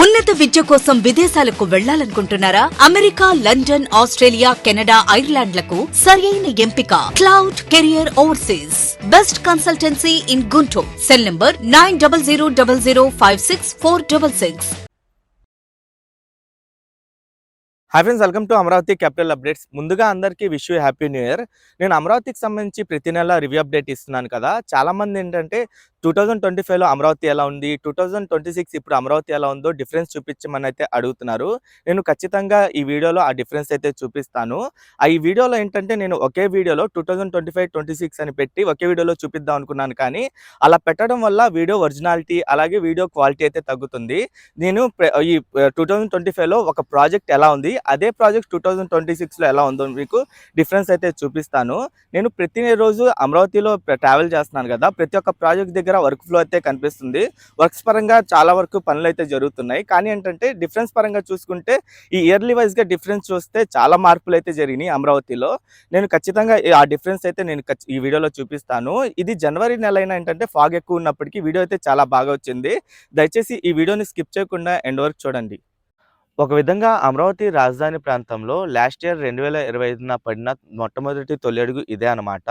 ఉన్నత విద్య కోసం విదేశాలకు వెళ్లాలనుకుంటున్నారా? అమెరికా, లండన్, ఆస్ట్రేలియా, కెనడా, ఐర్లాండ్లకు సరియైన ఎంపిక cloud career overseas. Best consultancy in Guntur. Cell number 9000056466. Hi friends, welcome to Amaravati capital updates. ముందుగా అందరికీ wish you happy new year. నేను అమరావతికి సంబంధించి ప్రతి నెల రివ్యూ అప్డేట్ ఇస్తున్నాను కదా. చాలామంది ఏంటంటే 2025లో అమరావతి ఎలా ఉంది, 2026 ఇప్పుడు అమరావతి ఎలా ఉందో డిఫరెన్స్ చూపించమని అయితే అడుగుతున్నారు. నేను ఖచ్చితంగా ఈ వీడియోలో ఆ డిఫరెన్స్ అయితే చూపిస్తాను. ఈ వీడియోలో ఏంటంటే నేను ఒకే వీడియోలో 2025-26 అని పెట్టి ఒకే వీడియోలో చూపిద్దాం అనుకున్నాను, కానీ అలా పెట్టడం వల్ల వీడియో ఒరిజినాలిటీ అలాగే వీడియో క్వాలిటీ అయితే తగ్గుతుంది. నేను ఈ 2025లో ఒక ప్రాజెక్ట్ ఎలా ఉంది, అదే ప్రాజెక్ట్ 2026లో ఎలా ఉందో మీకు డిఫరెన్స్ అయితే చూపిస్తాను. నేను ప్రతిరోజు అమరావతిలో ట్రావెల్ చేస్తున్నాను కదా, ప్రతి ఒక్క ప్రాజెక్ట్ దగ్గర వర్క్ ఫ్లో అయితే కనిపిస్తుంది. వర్క్స్ పరంగా చాలా వరకు పనులు అయితే జరుగుతున్నాయి, కానీ ఏంటంటే డిఫరెన్స్ పరంగా చూసుకుంటే ఈ ఇయర్లీ వైజ్గా డిఫరెన్స్ చూస్తే చాలా మార్పులు అయితే జరిగినాయి అమరావతిలో. నేను ఖచ్చితంగా ఆ డిఫరెన్స్ అయితే నేను ఈ వీడియోలో చూపిస్తాను. ఇది జనవరి నెల అయినా ఏంటంటే ఫాగ్ ఎక్కువ ఉన్నప్పటికీ వీడియో అయితే చాలా బాగా వచ్చింది. దయచేసి ఈ వీడియోని స్కిప్ చేయకుండా ఎండ్ వరకు చూడండి. ఒక విధంగా అమరావతి రాజధాని ప్రాంతంలో లాస్ట్ ఇయర్ 2025న పడిన మొట్టమొదటి తొలి అడుగు ఇదే అనమాట.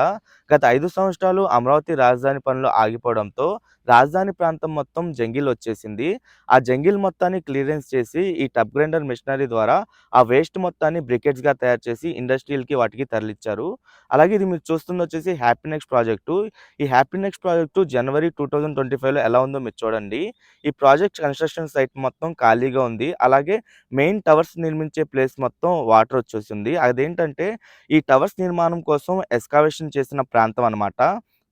గత 5 సంవత్సరాలు అమరావతి రాజధాని పనులు ఆగిపోవడంతో రాజధాని ప్రాంతం మొత్తం జంగిల్ వచ్చేసింది. ఆ జంగిల్ మొత్తాన్ని క్లియరెన్స్ చేసి ఈ టబ్ గ్రైండర్ మిషనరీ ద్వారా ఆ వేస్ట్ మొత్తాన్ని బ్రికెట్స్గా తయారు చేసి ఇండస్ట్రియల్కి వాటికి తరలిచ్చారు. అలాగే ఇది మీరు చూస్తుంది వచ్చేసి హ్యాపీ నెక్స్ట్ ప్రాజెక్టు. ఈ హ్యాపీ నెక్స్ట్ ప్రాజెక్టు జనవరి 2025లో ఎలా ఉందో మీరు చూడండి. ఈ ప్రాజెక్ట్ కన్స్ట్రక్షన్ సైట్ మొత్తం ఖాళీగా ఉంది. అలాగే మెయిన్ టవర్స్ నిర్మించే ప్లేస్ మొత్తం వాటర్ వచ్చేసింది. అదేంటంటే ఈ టవర్స్ నిర్మాణం కోసం ఎస్కావేషన్ చేసిన ప్రాంతం అనమాట.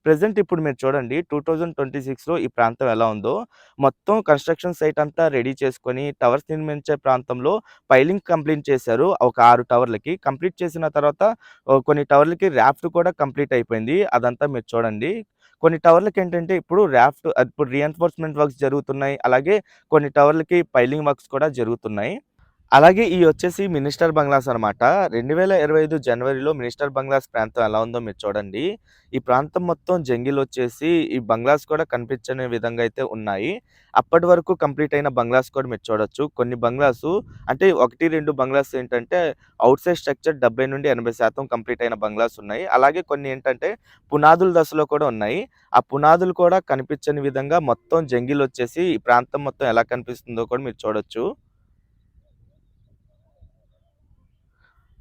ప్రెజెంట్ ఇప్పుడు మీరు చూడండి 2026లో ఈ ప్రాంతం ఎలా ఉందో. మొత్తం కన్స్ట్రక్షన్ సైట్ అంతా రెడీ చేసుకొని టవర్స్ నిర్మించే ప్రాంతంలో పైలింగ్ కంప్లీట్ చేశారు. ఒక 6 టవర్లకి కంప్లీట్ చేసిన తర్వాత కొన్ని టవర్లకి ర్యాఫ్ట్ కూడా కంప్లీట్ అయిపోయింది. అదంతా మీరు చూడండి. కొన్ని టవర్లకి ఏంటంటే ఇప్పుడు ఇప్పుడు రీఎన్ఫోర్స్మెంట్ వర్క్స్ జరుగుతున్నాయి. అలాగే కొన్ని టవర్లకి పైలింగ్ వర్క్స్ కూడా జరుగుతున్నాయి. అలాగే ఈ వచ్చేసి మినిస్టర్ బంగ్లాస్ అనమాట. 2025 జనవరిలో మినిస్టర్ బంగ్లాస్ ప్రాంతం ఎలా ఉందో మీరు చూడండి. ఈ ప్రాంతం మొత్తం జంగిల్ వచ్చేసి ఈ బంగ్లాస్ కూడా కనిపించని విధంగా అయితే ఉన్నాయి. అప్పటి వరకు కంప్లీట్ అయిన బంగ్లాస్ కూడా మీరు చూడొచ్చు. కొన్ని బంగ్లాసు అంటే 1, 2 బంగ్లాస్ ఏంటంటే అవుట్ సైడ్ స్ట్రక్చర్ 70-80% కంప్లీట్ అయిన బంగ్లాస్ ఉన్నాయి. అలాగే కొన్ని ఏంటంటే పునాదుల దశలో కూడా ఉన్నాయి. ఆ పునాదులు కూడా కనిపించని విధంగా మొత్తం జంగిల్ వచ్చేసి ఈ ప్రాంతం మొత్తం ఎలా కనిపిస్తుందో కూడా మీరు చూడొచ్చు.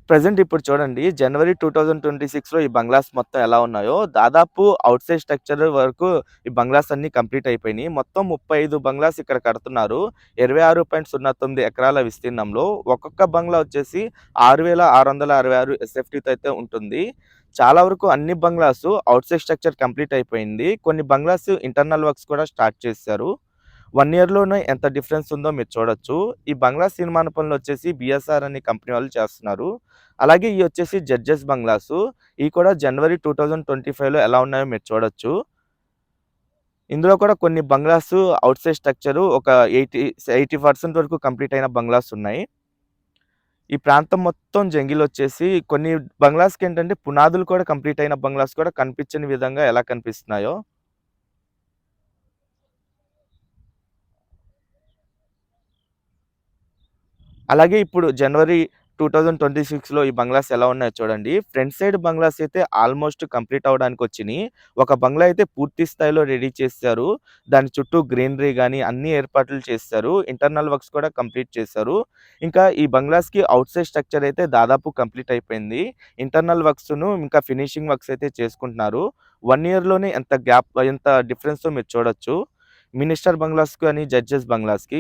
ప్రెజెంట్ ఇప్పుడు చూడండి జనవరి 2026లో ఈ బంగ్లాస్ మొత్తం ఎలా ఉన్నాయో, దాదాపు అవుట్ సైడ్ స్ట్రక్చర్ వరకు ఈ బంగ్లాస్ అన్ని కంప్లీట్ అయిపోయినాయి. మొత్తం 35 బంగ్లాస్ ఇక్కడ కడుతున్నారు. 26.09 ఎకరాల విస్తీర్ణంలో. ఒక్కొక్క బంగ్లా వచ్చేసి 6,666 ఎస్ఎఫ్టీతో అయితే ఉంటుంది. చాలా వరకు అన్ని bungalows out side structure complete అయిపోయింది. కొన్ని బంగ్లాస్ ఇంటర్నల్ వర్క్స్ కూడా స్టార్ట్ చేశారు. 1 ఇయర్‌లోనే ఎంత డిఫరెన్స్ ఉందో మీరు చూడొచ్చు. ఈ బంగ్లాస్ నిర్మాణ పనులు వచ్చేసి బిఎస్ఆర్ అనే కంపెనీ వాళ్ళు చేస్తున్నారు. అలాగే ఇవి వచ్చేసి జడ్జెస్ బంగ్లాసు. ఇవి కూడా జనవరి 2025లో ఎలా ఉన్నాయో మీరు చూడొచ్చు. ఇందులో కూడా కొన్ని బంగ్లాసు అవుట్ సైడ్ స్ట్రక్చరు ఒక 80% వరకు కంప్లీట్ అయిన బంగ్లాస్ ఉన్నాయి. ఈ ప్రాంతం మొత్తం జంగిల్ వచ్చేసి కొన్ని బంగ్లాస్‌కి ఏంటంటే పునాదులు కూడా కంప్లీట్ అయిన బంగ్లాస్ కూడా కనిపించని విధంగా ఎలా కనిపిస్తున్నాయో. అలాగే ఇప్పుడు జనవరి 2026లో ఈ బంగ్లాస్ ఎలా ఉన్నాయో చూడండి. ఫ్రంట్ సైడ్ బంగ్లాస్ అయితే ఆల్మోస్ట్ కంప్లీట్ అవ్వడానికి వచ్చినాయి. ఒక బంగ్లా అయితే పూర్తి స్థాయిలో రెడీ చేశారు. దాని చుట్టూ గ్రీనరీ గాని అన్ని ఏర్పాట్లు చేశారు. ఇంటర్నల్ వర్క్స్ కూడా కంప్లీట్ చేశారు. ఇంకా ఈ బంగ్లాస్‌కి ఔట్ సైడ్ స్ట్రక్చర్ అయితే దాదాపు కంప్లీట్ అయిపోయింది. ఇంటర్నల్ వర్క్స్‌ను ఇంకా ఫినిషింగ్ వర్క్స్ అయితే చేసుకుంటున్నారు. 1 ఇయర్‌లోనే ఎంత డిఫరెన్సో మీరు చూడొచ్చు. మినిస్టర్ బంగ్లాస్ కానీ జడ్జెస్ బంగ్లాస్‌కి.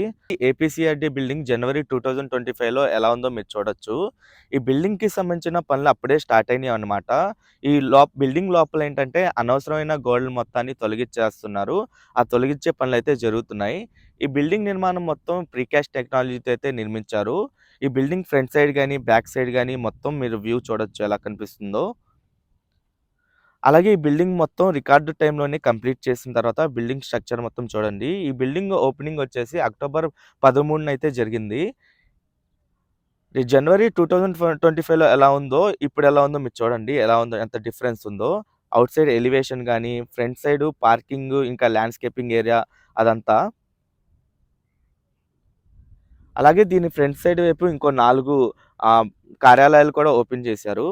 ఏపీసీఆర్‌డీ బిల్డింగ్ జనవరి 2025లో ఎలా ఉందో మీరు చూడొచ్చు. ఈ బిల్డింగ్‌కి సంబంధించిన పనులు అప్పుడే స్టార్ట్ అయినాయి అన్నమాట. ఈ బిల్డింగ్ లోపల ఏంటంటే అనవసరమైన గోడలు మొత్తాన్ని తొలగించేస్తున్నారు. ఆ తొలగించే పనులైతే జరుగుతున్నాయి. ఈ బిల్డింగ్ నిర్మాణం మొత్తం ప్రీకాస్ట్ టెక్నాలజీతో అయితే నిర్మించారు. ఈ బిల్డింగ్ ఫ్రంట్ సైడ్ గాని, బ్యాక్ సైడ్ గాని మొత్తం మీరు వ్యూ చూడొచ్చు ఎలా కనిపిస్తుందో. అలాగే ఈ బిల్డింగ్ మొత్తం రికార్డ్ టైమ్‌లోనే కంప్లీట్ చేసిన తర్వాత బిల్డింగ్ స్ట్రక్చర్ మొత్తం చూడండి. ఈ బిల్డింగ్ ఓపెనింగ్ వచ్చేసి అక్టోబర్ 13 అయితే జరిగింది. ఈ జనవరి 2025లో ఎలా ఉందో, ఇప్పుడు ఎలా ఉందో మీరు చూడండి. ఎలా ఉందో, ఎంత డిఫరెన్స్ ఉందో. ఔట్ సైడ్ ఎలివేషన్ గాని, ఫ్రంట్ సైడ్ పార్కింగ్ ఇంకా ల్యాండ్‌స్కేపింగ్ ఏరియా అదంతా. అలాగే దీని ఫ్రంట్ సైడ్ వైపు ఇంకో 4 ఆహ్, కార్యాలయాలు కూడా ఓపెన్ చేశారు.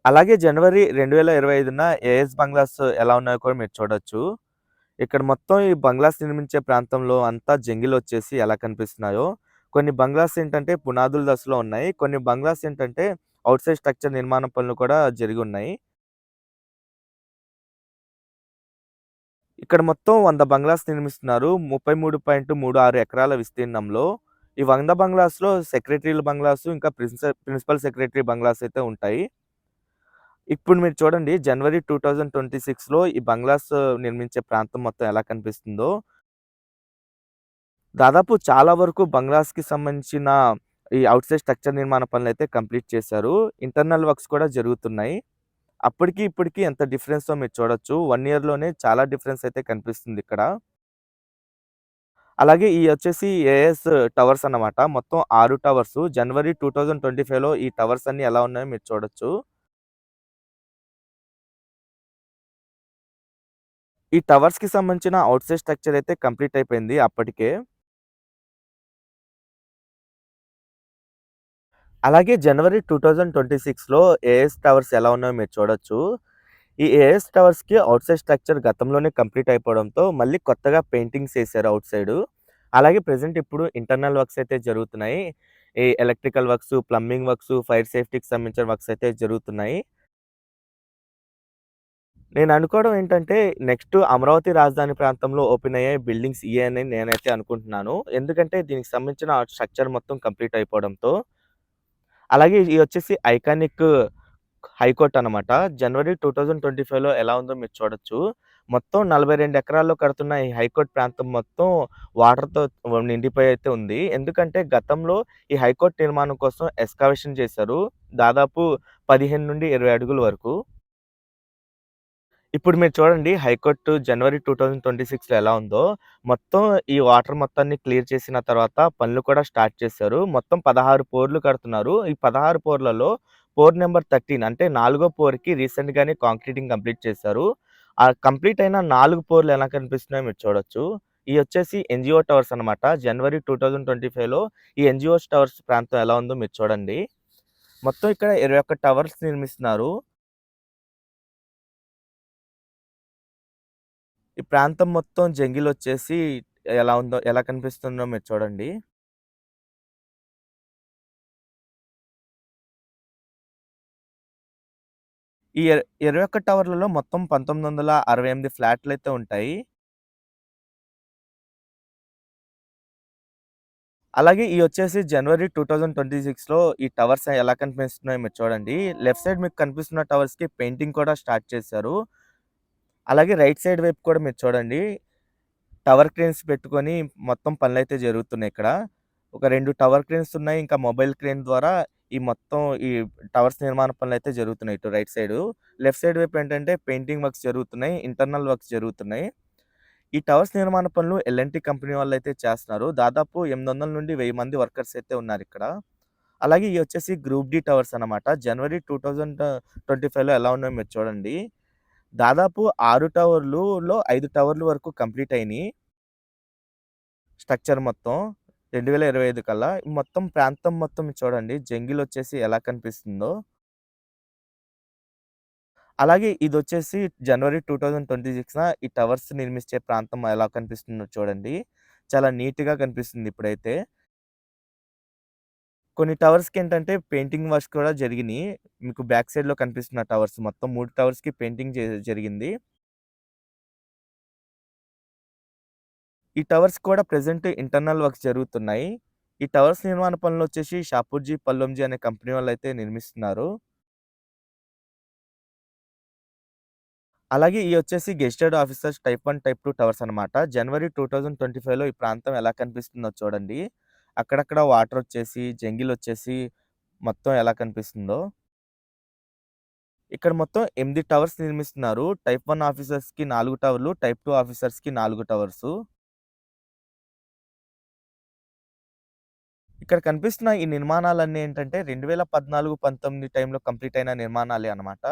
అలాగే జనవరి 2025న ఏఎస్ బంగ్లాస్ ఎలా ఉన్నాయో కూడా మీరు చూడొచ్చు. ఇక్కడ మొత్తం ఈ బంగ్లాస్ నిర్మించే ప్రాంతంలో అంతా జంగిలొచ్చేసి ఎలా కనిపిస్తున్నాయో, కొన్ని బంగ్లాస్ ఏంటంటే పునాదుల దశలో ఉన్నాయి. కొన్ని బంగ్లాస్ ఏంటంటే ఔట్ సైడ్ స్ట్రక్చర్ నిర్మాణ పనులు కూడా జరిగున్నాయి. ఇక్కడ మొత్తం 100 బంగ్లాస్ నిర్మిస్తున్నారు. 33.36 ఎకరాల విస్తీర్ణంలో. ఈ 100 బంగ్లాస్‌లో సెక్రటరీల బంగ్లాసు, ఇంకా ప్రిన్సిపల్ సెక్రటరీ బంగ్లాస్ అయితే ఉంటాయి. ఇప్పుడు మీరు చూడండి జనవరి 2026లో ఈ బంగ్లాస్ నిర్మించే ప్రాంతం మొత్తం ఎలా కనిపిస్తుందో. దాదాపు చాలా వరకు బంగ్లాస్‌కి సంబంధించిన ఈ ఔట్ సైడ్ స్ట్రక్చర్ నిర్మాణ పనులైతే కంప్లీట్ చేశారు. ఇంటర్నల్ వర్క్స్ కూడా జరుగుతున్నాయి. అప్పటికి, ఇప్పటికి ఎంత డిఫరెన్సో మీరు చూడొచ్చు. 1 ఇయర్‌లోనే చాలా డిఫరెన్స్ అయితే కనిపిస్తుందిక్కడ. అలాగే ఇయి వచ్చేసి ఏఎస్ టవర్స్ అన్నమాట. మొత్తం 6 టవర్స్. జనవరి 2025లో ఈ టవర్స్ అన్నీ ఎలా ఉన్నాయో మీరు చూడొచ్చు. ఈ టవర్స్‌కి సంబంధించిన ఔట్ సైడ్ స్ట్రక్చర్ అయితే కంప్లీట్ అయిపోయింది అప్పటికే. అలాగే జనవరి 2026లో ఏఎస్ టవర్స్ ఎలా ఉన్నాయో మీరు చూడొచ్చు. ఈ ఏఎస్ టవర్స్‌కి ఔట్ సైడ్ స్ట్రక్చర్ గతంలోనే కంప్లీట్ అయిపోవడంతో మళ్ళీ కొత్తగా పెయింటింగ్స్ ఏసారు ఔట్ సైడు. అలాగే ప్రెజెంట్ ఇప్పుడు ఇంటర్నల్ వర్క్స్ అయితే జరుగుతున్నాయి. ఈ electrical works, plumbing works, fire సేఫ్టీకి సంబంధించిన వర్క్స్ అయితే జరుగుతున్నాయి. నేను అనుకోవడం ఏంటంటే నెక్స్ట్ అమరావతి రాజధాని ప్రాంతంలో ఓపెన్ అయ్యే బిల్డింగ్స్ ఇయే అని నేనైతే అనుకుంటున్నాను. ఎందుకంటే దీనికి సంబంధించిన స్ట్రక్చర్ మొత్తం కంప్లీట్ అయిపోవడంతో. అలాగే ఇది వచ్చేసి ఐకానిక్ హైకోర్ట్ అనమాట. జనవరి 2025లో ఎలా ఉందో మీరు చూడొచ్చు. మొత్తం 42 ఎకరాల్లో కడుతున్న ఈ హైకోర్ట్ ప్రాంతం మొత్తం వాటర్‌తో నిండిపోయి అయితే ఉంది. ఎందుకంటే గతంలో ఈ హైకోర్ట్ నిర్మాణం కోసం ఎక్స్‌కవేషన్ చేశారు. దాదాపు 15-20 అడుగుల వరకు. ఇప్పుడు మీరు చూడండి హైకోర్టు జనవరి 2026లో ఎలా ఉందో, మొత్తం ఈ వాటర్ మొత్తాన్ని క్లియర్ చేసిన తర్వాత పనులు కూడా స్టార్ట్ చేశారు. మొత్తం 16 పోర్లు కడుతున్నారు. ఈ 16 పోర్లలో పోర్ నంబర్ 13 అంటే నాలుగో పోర్‌కి రీసెంట్‌గానే కాంక్రీటింగ్ కంప్లీట్ చేశారు. ఆ కంప్లీట్ అయిన 4 పోర్లు ఎలా కనిపిస్తున్నాయో మీరు చూడొచ్చు. ఇయొచ్చేసి ఎన్‌జీఓ టవర్స్ అన్నమాట. జనవరి 2025లో ఈ ఎన్‌జీఓ టవర్స్ ప్రాంతం ఎలా ఉందో మీరు చూడండి. మొత్తం ఇక్కడ 21 టవర్స్ నిర్మిస్తున్నారు. ఈ ప్రాంతం మొత్తం జంగిలొచ్చేసి ఎలా కనిపిస్తుందో మీరు చూడండి. ఈ 21 టవర్లలో మొత్తం 1968 ఫ్లాట్‌లయితే ఉంటాయి. అలాగే ఇయొచ్చేసి జనవరి 2026లో ఈ టవర్స్ ఎలా కనిపిస్తున్నాయో మీరు చూడండి. లెఫ్ట్ సైడ్ మీకు కనిపిస్తున్న టవర్స్‌కి పెయింటింగ్ కూడా స్టార్ట్ చేశారు. అలాగే రైట్ సైడ్ వైపు కూడా మీరు చూడండి. టవర్ క్రేన్స్ పెట్టుకొని మొత్తం పనులైతే జరుగుతున్నాయిక్కడ. ఒక 2 టవర్ క్రేన్స్ ఉన్నాయి. ఇంకా మొబైల్ క్రేన్ ద్వారా ఈ మొత్తం ఈ టవర్స్ నిర్మాణ పనులైతే జరుగుతున్నాయి ఇటు రైట్ సైడు. లెఫ్ట్ సైడ్ వైపు ఏంటంటే పెయింటింగ్ వర్క్స్ జరుగుతున్నాయి. ఇంటర్నల్ వర్క్స్ జరుగుతున్నాయి. ఈ టవర్స్ నిర్మాణ పనులు ఎల్&టీ కంపెనీ వాళ్ళైతే చేస్తున్నారు. దాదాపు 800-1000 మంది వర్కర్స్ అయితే ఉన్నారిక్కడ. అలాగే ఇయి వచ్చేసి గ్రూప్ డి టవర్స్ అన్నమాట. జనవరి 2025లో ఎలా ఉన్నాయో మీరు చూడండి. దాదాపు 6 టవర్లులో 5 టవర్లు వరకు కంప్లీట్ అయినియి. స్ట్రక్చర్ మొత్తం 2025 కల్లా. మొత్తం ప్రాంతం మొత్తం చూడండి జంగిలొచ్చేసి ఎలా కనిపిస్తుందో. అలాగే ఇదొచ్చేసి జనవరి 2026న ఈ టవర్స్ నిర్మించే ప్రాంతం ఎలా కనిపిస్తుందో చూడండి. చాలా నీట్‌గా కనిపిస్తుంది ఇప్పుడైతే. కొన్ని టవర్స్‌కేంటంటే పెయింటింగ్ వర్క్స్ కూడా జరిగినియి. మీకు బ్యాక్ సైడ్‌లో కనిపిస్తున్న టవర్స్ మొత్తం 3 టవర్స్‌కి పెయింటింగ్ జరిగింది. ఈ టవర్స్ కూడా ప్రెజెంట్ ఇంటర్నల్ వర్క్స్ జరుగుతున్నాయి. ఈ టవర్స్ నిర్మాణ పనులొచ్చేసి షాపూర్జీ పల్లంజీ అనే కంపెనీ వాళ్ళైతే నిర్మిస్తున్నారు. అలాగే ఇయొచ్చేసి gazetted officers type 1, type 2 towers అనమాట. జనవరి 2025లో ఈ ప్రాంతం ఎలా కనిపిస్తుందో చూడండి. అక్కడక్కడ వాటరొచ్చేసి, జంగిలొచ్చేసి మొత్తం ఎలా కనిపిస్తుందో. ఇక్కడ మొత్తం 8 టవర్స్ నిర్మిస్తున్నారు. టైప్ 1 ఆఫీసర్స్‌కి 4 టవర్లు, టైప్ 2 ఆఫీసర్స్‌కి 4 టవర్సు. ఇక్కడ కనిపిస్తున్న ఈ నిర్మాణాలన్నీ ఏంటంటే 2014, 19 టైంలో కంప్లీట్ అయిన నిర్మాణాలే అన్నమాట.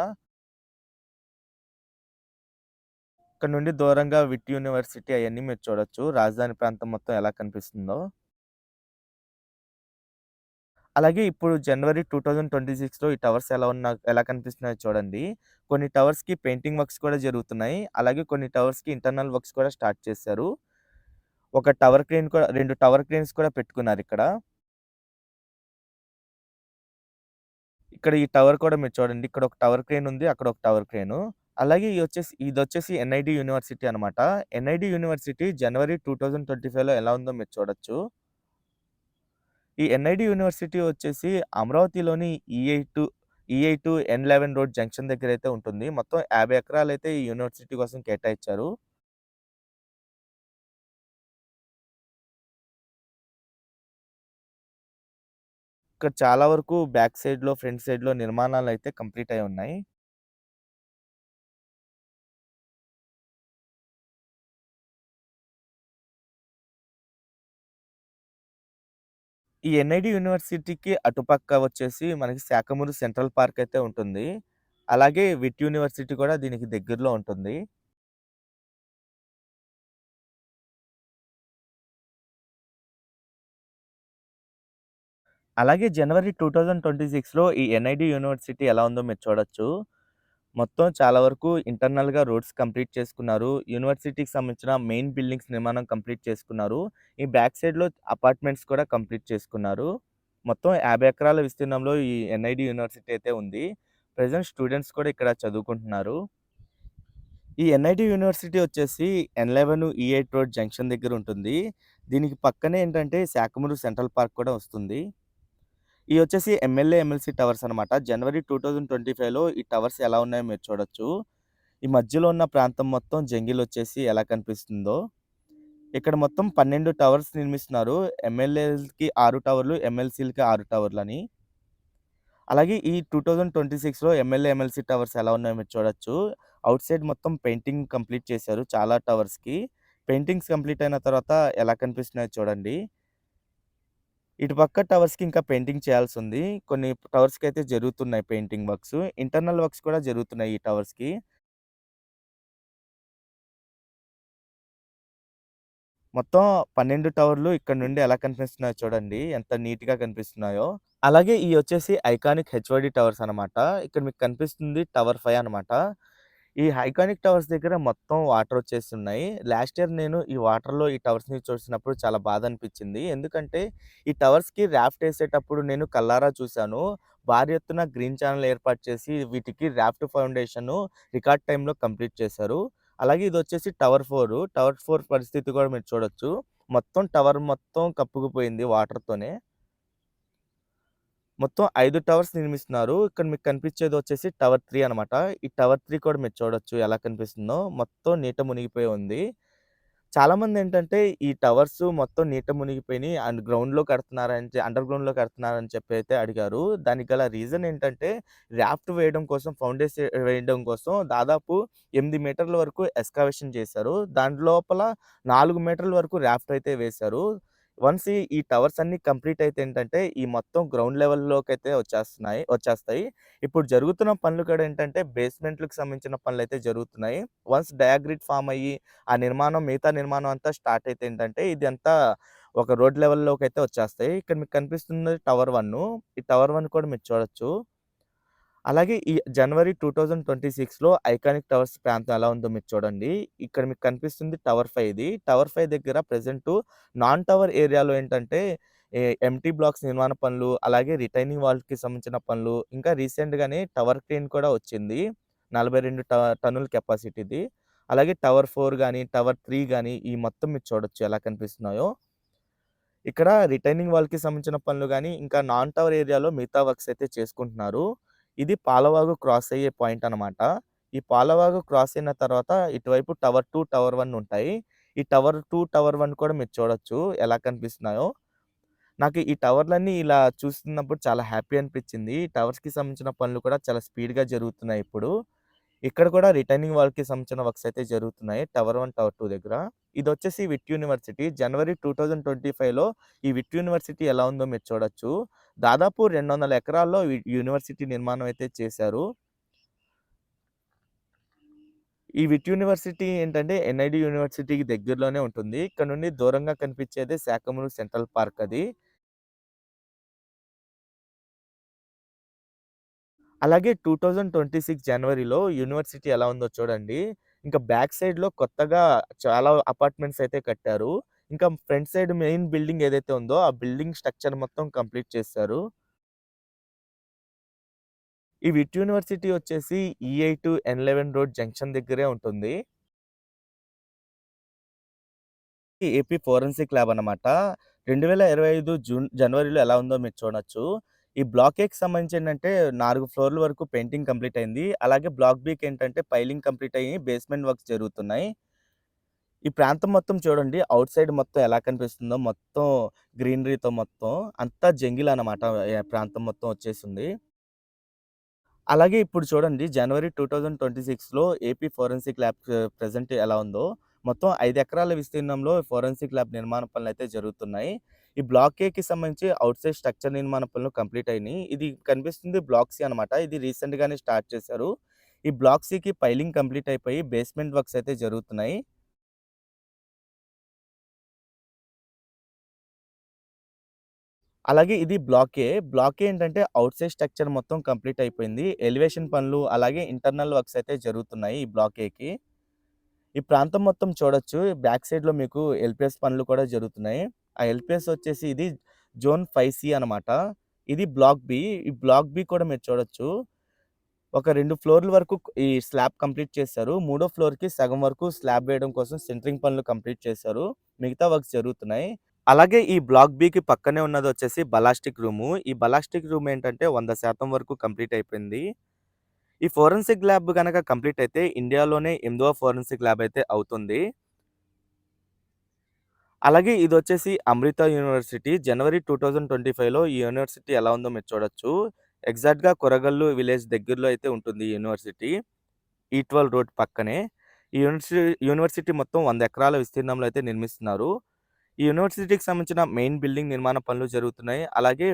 ఇక్కడ నుండి దూరంగా విట్ యూనివర్సిటీ అయన్నీ మీరు చూడొచ్చు. రాజధాని ప్రాంతం మొత్తం ఎలా కనిపిస్తుందో. అలాగే ఇప్పుడు జనవరి 2026లో ఈ టవర్స్ ఎలా కనిపిస్తున్నాయో చూడండి. కొన్ని టవర్స్‌కి పెయింటింగ్ వర్క్స్ కూడా జరుగుతున్నాయి. అలాగే కొన్ని టవర్స్‌కి ఇంటర్నల్ వర్క్స్ కూడా స్టార్ట్ చేశారు. ఒక టవర్ క్రేన్ కూడా 2 టవర్ క్రేన్స్ కూడా పెట్టుకున్నారిక్కడ. ఇక్కడ ఈ టవర్ కూడా మీరు చూడండి. ఇక్కడ ఒక టవర్ క్రేన్ ఉంది. అక్కడ ఒక టవర్ క్రేను. అలాగే ఇదొచ్చేసి ఎన్ఐడి యూనివర్సిటీ అనమాట. ఎన్ఐడి యూనివర్సిటీ జనవరి 2025లో ఎలా ఉందో మీరు చూడొచ్చు. ఈ ఎన్ఐడి యూనివర్సిటీ వచ్చేసి అమరావతిలోని ఈ8 ఎన్11 రోడ్ జంక్షన్ దగ్గరైతే ఉంటుంది. మొత్తం 50 ఎకరాలైతే ఈ యూనివర్సిటీ కోసం కేటాయిచ్చారు. ఇక్కడ చాలా వరకు బ్యాక్ సైడ్‌లో, ఫ్రంట్ సైడ్‌లో నిర్మాణాలైతే కంప్లీట్ అయ్యి ఉన్నాయి. ఈ ఎన్ఐడి యూనివర్సిటీకి అటుపక్క వచ్చేసి మనకి శాఖమూరు సెంట్రల్ పార్క్ అయితే ఉంటుంది. అలాగే విట్ యూనివర్సిటీ కూడా దీనికి దగ్గరలో ఉంటుంది. అలాగే జనవరి 2026లో ఈ ఎన్ఐడి యూనివర్సిటీ ఎలా ఉందో మీరు చూడొచ్చు. మొత్తం చాలా వరకు ఇంటర్నల్‌గా రోడ్స్ కంప్లీట్ చేసుకున్నారు. యూనివర్సిటీకి సంబంధించిన మెయిన్ బిల్డింగ్స్ నిర్మాణం కంప్లీట్ చేసుకున్నారు. ఈ బ్యాక్ సైడ్‌లో అపార్ట్మెంట్స్ కూడా కంప్లీట్ చేసుకున్నారు. మొత్తం 50 ఎకరాల విస్తీర్ణంలో ఈ ఎన్ఐడి యూనివర్సిటీ అయితే ఉంది. ప్రెజెంట్ స్టూడెంట్స్ కూడా ఇక్కడ చదువుకుంటున్నారు. ఈ ఎన్ఐటి యూనివర్సిటీ వచ్చేసి ఎన్11 ఈ8 రోడ్ జంక్షన్ దగ్గర ఉంటుంది. దీనికి పక్కనే ఏంటంటే శాఖమూరు సెంట్రల్ పార్క్ కూడా వస్తుంది. ఇయి వచ్చేసి ఎమ్మెల్యే, ఎమ్మెల్సీ టవర్స్ అనమాట. జనవరి 2025లో ఈ టవర్స్ ఎలా ఉన్నాయో మీరు చూడొచ్చు. ఈ మధ్యలో ఉన్న ప్రాంతం మొత్తం జంగిలొచ్చేసి ఎలా కనిపిస్తుందో. ఇక్కడ మొత్తం 12 టవర్స్ నిర్మిస్తున్నారు. ఎమ్మెల్యేలకి 6 టవర్లు, ఎమ్మెల్సీలకి 6 టవర్లని. అలాగే ఈ 2026లో ఎమ్మెల్యే, ఎమ్మెల్సీ టవర్స్ ఎలా ఉన్నాయో మీరు చూడొచ్చు. ఔట్ సైడ్ మొత్తం పెయింటింగ్ కంప్లీట్ చేశారు చాలా టవర్స్‌కి. పెయింటింగ్స్ కంప్లీట్ అయిన తర్వాత ఎలా కనిపిస్తున్నాయో చూడండి. ఇటు పక్క టవర్స్‌కి ఇంకా పెయింటింగ్ చేయాల్సుంది. కొన్ని టవర్స్‌కైతే జరుగుతున్నాయి పెయింటింగ్ వర్క్స్. ఇంటర్నల్ వర్క్స్ కూడా జరుగుతున్నాయి ఈ టవర్స్‌కి. మొత్తం 12 టవర్లు ఇక్కడ నుండి ఎలా కనిపిస్తున్నాయో చూడండి. ఎంత నీట్‌గా కనిపిస్తున్నాయో. అలాగే ఇయొచ్చేసి ఐకానిక్ హెచ్‌ఓడి టవర్స్ అనమాట. ఇక్కడ మీకు కనిపిస్తుంది టవర్ 5 అనమాట. ఈ ఐకానిక్ టవర్స్ దగ్గర మొత్తం వాటర్ వచ్చేసున్నాయి. లాస్ట్ ఇయర్ నేను ఈ వాటర్‌లో ఈ టవర్స్‌ని చూసినప్పుడు చాలా బాధ అనిపించింది. ఎందుకంటే ఈ టవర్స్‌కి రాఫ్ట్ ఏసేటప్పుడు నేను కళ్ళారా చూసాను. భారీ ఎత్తున గ్రీన్ ఛానెల్ ఏర్పాటు చేసి వీటికి రాఫ్ట్ ఫౌండేషను రికార్డ్ టైమ్‌లో కంప్లీట్ చేశారు. అలాగే ఇదొచ్చేసి టవర్ 4. టవర్ 4 పరిస్థితి కూడా మీరు చూడొచ్చు. మొత్తం టవర్ మొత్తం కప్పుకుపోయింది వాటర్‌తోనే. మొత్తం 5 టవర్స్ నిర్మిస్తున్నారు. ఇక్కడ మీకు కనిపించేదొచ్చేసి టవర్ 3 అనమాట. ఈ టవర్ 3 కూడా మీరు చూడొచ్చు ఎలా కనిపిస్తుందో. మొత్తం నీట మునిగిపోయి ఉంది. చాలామందేంటంటే ఈ టవర్స్ మొత్తం నీట మునిగిపోయినియి అండ్ అండర్ గ్రౌండ్‌లో కడుతున్నారని చెప్పి అయితే అడిగారు. దానికి గల రీజన్ ఏంటంటే రాఫ్ట్ వేయడం కోసం వేయడం కోసం దాదాపు 8 మీటర్ల వరకు ఎక్స్‌కవేషన్ చేశారు. దాని లోపల 4 మీటర్ల వరకు రాఫ్ట్ అయితే వేశారు. వన్స్ ఈ టవర్స్ అన్నీ కంప్లీట్ అయితే ఏంటంటే, ఈ మొత్తం గ్రౌండ్ లెవెల్‌లోకైతే వచ్చేస్తాయి. ఇప్పుడు జరుగుతున్న పనులు కూడా ఏంటంటే, బేస్‌మెంట్‌లకి సంబంధించిన పనులైతే జరుగుతున్నాయి. వన్స్ డయాగ్రిడ్ ఫార్మ్ అయ్యి, ఆ నిర్మాణం మిగతా నిర్మాణం అంతా స్టార్ట్ అయితే ఏంటంటే, ఇదంతా ఒక రోడ్ లెవెల్‌లోకైతే వచ్చేస్తాయి. ఇక్కడ మీకు కనిపిస్తున్నది టవర్ 1. ఈ టవర్ 1 కూడా మీరు చూడొచ్చు. అలాగే ఈ జనవరి 2026లో ఐకానిక్ టవర్స్ ప్రాంతం ఎలా ఉందో మీరు చూడండి. ఇక్కడ మీకు కనిపిస్తుంది టవర్ 5 ఇది. టవర్ 5 దగ్గర ప్రెజెంటు నాన్ టవర్ ఏరియాలో ఏంటంటే ఎంప్టీ బ్లాక్స్ నిర్మాణ పనులు, అలాగే రిటైనింగ్ వాల్‌కి సంబంధించిన పనులు, ఇంకా రీసెంట్‌గానే టవర్ క్రేన్ కూడా వచ్చింది. 42 టన్నుల కెపాసిటీది. అలాగే టవర్ 4 గాని, టవర్ 3 గాని ఈ మొత్తం మీరు చూడొచ్చు ఎలా కనిపిస్తున్నాయో. ఇక్కడ రిటైనింగ్ వాల్‌కి సంబంధించిన పనులు గాని, ఇంకా నాన్ టవర్ ఏరియాలో మిగతా వర్క్స్ అయితే చేసుకుంటున్నారు. ఇది పాలవాగు క్రాస్ అయ్యే పాయింట్ అనమాట. ఈ పాలవాగు క్రాస్ అయిన తర్వాత ఇటువైపు టవర్ 2, టవర్ 1 ఉంటాయి. ఈ టవర్ 2, టవర్ 1 కూడా మీరు చూడొచ్చు ఎలా కనిపిస్తున్నాయో. నాకు ఈ టవర్‌లన్నీ ఇలా చూస్తున్నప్పుడు చాలా హ్యాపీ అనిపించింది. ఈ టవర్స్‌కి సంబంధించిన పనులు కూడా చాలా స్పీడ్‌గా జరుగుతున్నాయి ఇప్పుడు. ఇక్కడ కూడా రిటైనింగ్ వాల్‌కి సంబంధించిన వర్క్స్ అయితే జరుగుతున్నాయి. టవర్ 1, టవర్ 2 దగ్గర. ఇదొచ్చేసి విట్ యూనివర్సిటీ. జనవరి 2025లో ఈ విట్ యూనివర్సిటీ ఎలా ఉందో మీరు చూడొచ్చు. దాదాపు 200 ఎకరాల్లో యూనివర్సిటీ నిర్మాణం అయితే చేశారు. ఈ విట్ యూనివర్సిటీ ఏంటంటే ఎన్ఐడి యూనివర్సిటీకి దగ్గరలోనే ఉంటుంది. ఇక్కడ నుండి దూరంగా కనిపించేదే శాఖమూరు సెంట్రల్ పార్క్ అది. అలాగే 2026 జనవరిలో యూనివర్సిటీ ఎలా ఉందో చూడండి. ఇంకా బ్యాక్ సైడ్‌లో కొత్తగా చాలా అపార్ట్మెంట్స్ అయితే కట్టారు. ఇంకా ఫ్రంట్ సైడ్ మెయిన్ బిల్డింగ్ ఏదైతే ఉందో, ఆ బిల్డింగ్ స్ట్రక్చర్ మొత్తం కంప్లీట్ చేశారు. ఈ విట్ యూనివర్సిటీ వచ్చేసి E8, N11 రోడ్ జంక్షన్ దగ్గరే ఉంటుంది. ఏపీ ఫోరెన్సిక్ ల్యాబ్ అన్నమాట. 2025 జనవరిలో ఎలా ఉందో మీరు చూడొచ్చు. ఈ బ్లాక్ ఏకి సంబంధించి ఏంటంటే 4 ఫ్లోర్‌ల వరకు పెయింటింగ్ కంప్లీట్ అయింది. అలాగే బ్లాక్ బికి ఏంటంటే పైలింగ్ కంప్లీట్ అయ్యి బేస్మెంట్ వర్క్స్ జరుగుతున్నాయి. ఈ ప్రాంతం మొత్తం చూడండి. ఔట్ సైడ్ మొత్తం ఎలా కనిపిస్తుందో మొత్తం గ్రీనరీతో మొత్తం అంతా జంగిల్ అన్నమాట. ప్రాంతం మొత్తం వచ్చేసింది. అలాగే ఇప్పుడు చూడండి జనవరి 2026లో ఏపీ ఫోరెన్సిక్ ల్యాబ్ ప్రెజెంట్ ఎలా ఉందో, మొత్తం 5 ఎకరాల విస్తీర్ణంలో ఫోరెన్సిక్ ల్యాబ్ నిర్మాణ పనులైతే జరుగుతున్నాయి. ఈ బ్లాక్ ఏకి సంబంధించి ఔట్ సైడ్ స్ట్రక్చర్ నిర్మాణ పనులు కంప్లీట్ అయినాయి. ఇది కనిపిస్తుంది బ్లాక్ సి అనమాట. ఇది రీసెంట్‌గానే స్టార్ట్ చేశారు. ఈ బ్లాక్ సికి పైలింగ్ కంప్లీట్ అయిపోయి బేస్మెంట్ వర్క్స్ అయితే జరుగుతున్నాయి. అలాగే ఇది బ్లాక్ ఏ. బ్లాక్ ఏ ఏంటంటే ఔట్ సైడ్ స్ట్రక్చర్ మొత్తం కంప్లీట్ అయిపోయింది. ఎలివేషన్ పనులు అలాగే ఇంటర్నల్ వర్క్స్ అయితే జరుగుతున్నాయి ఈ బ్లాక్ ఏకి. ఈ ప్రాంతం మొత్తం చూడొచ్చు. బ్యాక్ సైడ్‌లో మీకు ఎల్‌పిఎస్ పనులు కూడా జరుగుతున్నాయి. ఆ ఎల్‌పిఎస్ వచ్చేసి ఇది జోన్ 5సి అనమాట. ఇది బ్లాక్ బి. ఈ బ్లాక్ బి కూడా మీరు చూడొచ్చు. ఒక 2 ఫ్లోర్‌ల వరకు ఈ స్లాబ్ కంప్లీట్ చేశారు. మూడో ఫ్లోర్‌కి సగం వరకు స్లాబ్ వేయడం కోసం సెంట్రింగ్ పనులు కంప్లీట్ చేశారు. మిగతా వర్క్స్ జరుగుతున్నాయి. అలాగే ఈ బ్లాక్ బికి పక్కనే ఉన్నదొచ్చేసి బలాస్టిక్ రూము. ఈ బలాస్టిక్ రూమ్ ఏంటంటే 100% వరకు కంప్లీట్ అయిపోయింది. ఈ ఫోరెన్సిక్ ల్యాబ్ గనక కంప్లీట్ అయితే ఇండియాలోనే 8వ ఫోరెన్సిక్ ల్యాబ్ అయితే అవుతుంది. అలాగే ఇదొచ్చేసి అమృత యూనివర్సిటీ. జనవరి 2025లో ఈ యూనివర్సిటీ ఎలా ఉందో మీరు చూడొచ్చు. ఎగ్జాక్ట్‌గా కొరగల్లు విలేజ్ దగ్గరలో అయితే ఉంటుంది ఈ యూనివర్సిటీ. E12 రోడ్ పక్కనే. ఈ యూనివర్సిటీ మొత్తం 100 ఎకరాల విస్తీర్ణంలో అయితే నిర్మిస్తున్నారు. ఈ యూనివర్సిటీకి సంబంధించిన మెయిన్ బిల్డింగ్ నిర్మాణ పనులు జరుగుతున్నాయి. అలాగే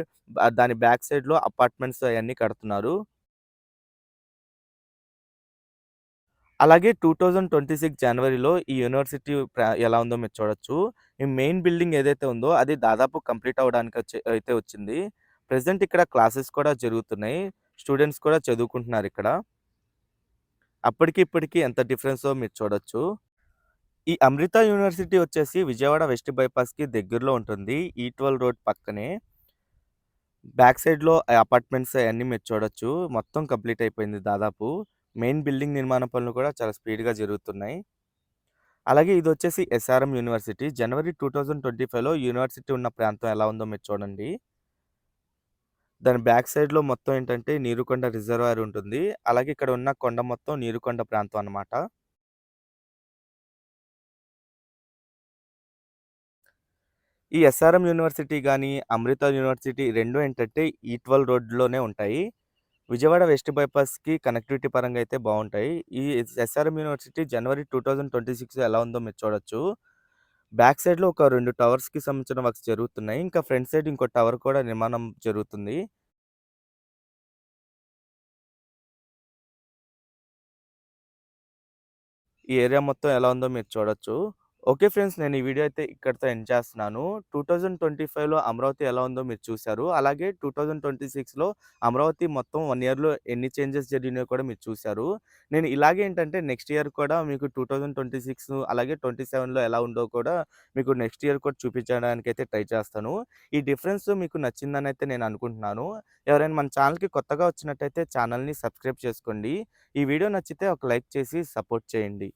దాని బ్యాక్ సైడ్‌లో అపార్ట్మెంట్స్ అయన్నీ కడుతున్నారు. అలాగే 2026 జనవరిలో ఈ యూనివర్సిటీ ఎలా ఉందో మీరు చూడొచ్చు. ఈ మెయిన్ బిల్డింగ్ ఏదైతే ఉందో అది దాదాపు కంప్లీట్ అవ్వడానికి అయితే వచ్చింది. ప్రెజెంట్ ఇక్కడ క్లాసెస్ కూడా జరుగుతున్నాయి. స్టూడెంట్స్ కూడా చదువుకుంటున్నారిక్కడ. అప్పటికి ఇప్పటికి ఎంత డిఫరెన్సో మీరు చూడొచ్చు. ఈ అమృత యూనివర్సిటీ వచ్చేసి విజయవాడ వెస్ట్ బైపాస్‌కి దగ్గరలో ఉంటుంది. E12 రోడ్ పక్కనే. బ్యాక్ సైడ్‌లో అపార్ట్మెంట్స్ అయన్నీ మీరు చూడొచ్చు. మొత్తం కంప్లీట్ అయిపోయింది దాదాపు. మెయిన్ బిల్డింగ్ నిర్మాణ పనులు కూడా చాలా స్పీడ్‌గా జరుగుతున్నాయి. అలాగే ఇదొచ్చేసి ఎస్ఆర్ఎం యూనివర్సిటీ. జనవరి 2025లో యూనివర్సిటీ ఉన్న ప్రాంతం ఎలా ఉందో మీరు చూడండి. దాని బ్యాక్ సైడ్‌లో మొత్తం ఏంటంటే నీరుకొండ రిజర్వాయర్ ఉంటుంది. అలాగే ఇక్కడ ఉన్న కొండ మొత్తం నీరుకొండ ప్రాంతం అన్నమాట. ఈ ఎస్ఆర్ఎం యూనివర్సిటీ గాని, అమృత యూనివర్సిటీ 2 ఏంటంటే E12 రోడ్‌లోనే ఉంటాయి. విజయవాడ వెస్ట్ బైపాస్‌కి కనెక్టివిటీ పరంగా అయితే బావుంటాయి. ఈ ఎస్ఆర్ఎం యూనివర్సిటీ జనవరి 2026 ఎలా ఉందో మీరు చూడొచ్చు. బ్యాక్ సైడ్‌లో ఒక 2 టవర్స్‌కి సంబంధించిన వర్క్స్ జరుగుతున్నాయి. ఇంకా ఫ్రంట్ సైడ్ ఇంకో టవర్ కూడా నిర్మాణం జరుగుతుంది. ఈ ఏరియా మొత్తం ఎలా ఉందో మీరు చూడొచ్చు. ఓకే ఫ్రెండ్స్, నేను ఈ వీడియో అయితే ఇక్కడితో ఎండ్ చేస్తున్నాను. 2025లో అమరావతి ఎలా ఉందో మీరు చూసారు. అలాగే 2026లో అమరావతి మొత్తం 1 ఇయర్‌లో ఎన్ని చేంజెస్ జరిగినాయో కూడా మీరు చూసారు. నేను ఇలాగే ఏంటంటే నెక్స్ట్ ఇయర్ కూడా మీకు 2026 అలాగే 27లో ఎలా ఉందో కూడా మీకు నెక్స్ట్ ఇయర్ కూడా చూపించడానికైతే ట్రై చేస్తాను. ఈ డిఫరెన్స్ మీకు నచ్చిందనైతే నేను అనుకుంటున్నాను. ఎవరైనా మన ఛానల్‌కి కొత్తగా వచ్చినట్టయితే ఛానల్‌ని సబ్స్క్రైబ్ చేసుకోండి. ఈ వీడియో నచ్చితే ఒక లైక్ చేసి సపోర్ట్ చేయండి.